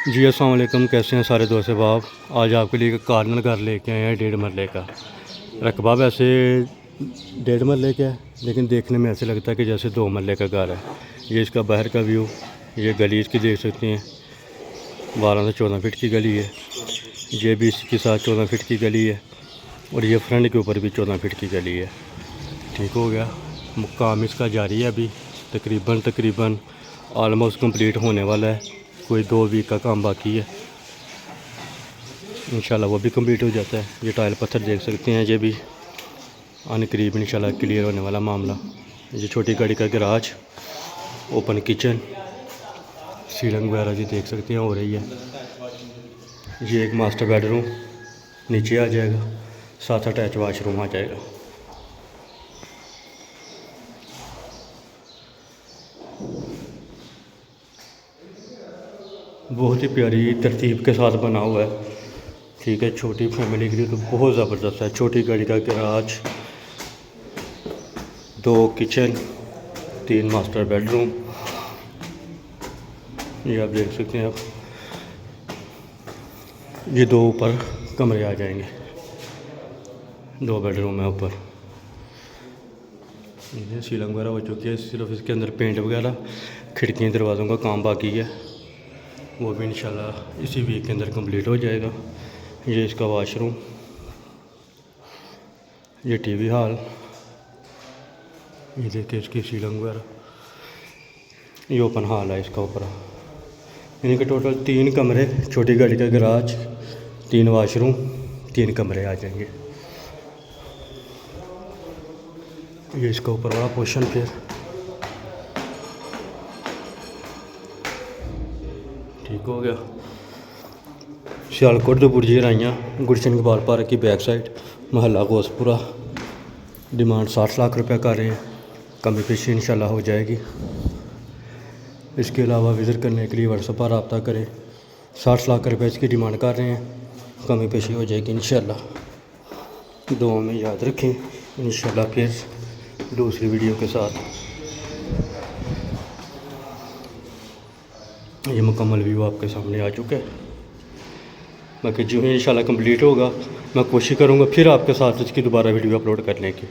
जी अस्सलाम वालेकुम, कैसे हैं सारे दोस्त बाब। आज आपके लिए एक कार्नर घर लेके आए हैं 1.5 मरले का। रकबा वैसे 1.5 मरले का है, लेकिन देखने में ऐसे लगता है कि जैसे 2 मरले का घर है। ये इसका बाहर का व्यू, ये गली इसकी देख सकते हैं, 12 से 14 फीट की गली है। ये भी इसके साथ 14 फीट की गली है, और ये फ्रंट के ऊपर भी 14 फीट की गली है। ठीक हो गया। काम इसका जारी है, अभी तकरीबन आलमोस्ट कंप्लीट होने वाला है। कोई 2 वीक का काम बाकी है, इंशाल्लाह वो भी कंप्लीट हो जाता है। ये टाइल पत्थर देख सकते हैं, ये भी आने करीब इंशाल्लाह क्लियर होने वाला मामला। ये छोटी गाड़ी का गैराज, ओपन किचन, सीलिंग वगैरह जी देख सकते हैं हो रही है। ये एक मास्टर बेडरूम नीचे आ जाएगा, साथ अटैच वाशरूम आ जाएगा। बहुत ही प्यारी तरतीब के साथ बना हुआ है। ठीक है, छोटी फैमिली के लिए तो बहुत ज़बरदस्त है। छोटी गाड़ी का गैराज, 2 किचन, 3 मास्टर बेडरूम, ये आप देख सकते हैं। ये 2 ऊपर कमरे आ जाएंगे, 2 बेडरूम है ऊपर। ये सीलिंग वगैरह हो चुकी है, सिर्फ इसके अंदर पेंट वगैरह, खिड़कियाँ दरवाज़ों का काम बाकी है, वो भी इंशाल्लाह इसी वीक के अंदर कंप्लीट हो जाएगा। ये इसका वाशरूम, ये टीवी हॉल, ये देखिए इसकी सीलिंग वगैरह, ये ओपन हॉल है इसका ऊपर। यानी कि टोटल 3 कमरे, छोटी गाड़ी का गैराज, 3 वाशरूम, 3 कमरे आ जाएंगे। ये इसका ऊपर वाला पोर्शन फिर ठीक हो गया। सियालकोट बुर्जी राइयाँ, गुलशन इकबाल पार्क की बैक साइड, महल्ला गोसपुरा। डिमांड 60 लाख रुपए कर रहे हैं, कमी पेशी इंशाल्लाह हो जाएगी। इसके अलावा विज़िट करने के लिए व्हाट्सएप पर रब्ता करें। 60 लाख रुपए इसकी डिमांड कर रहे हैं, कमी पेशी हो जाएगी इंशाल्लाह। दुआ में याद रखें, इंशाल्लाह फिर दूसरी वीडियो के साथ। ये मुकम्मल व्यू आपके सामने आ चुका है। बाकी जो है इंशाल्लाह कंप्लीट होगा, मैं कोशिश करूँगा फिर आपके साथ इसकी दोबारा वीडियो अपलोड करने की।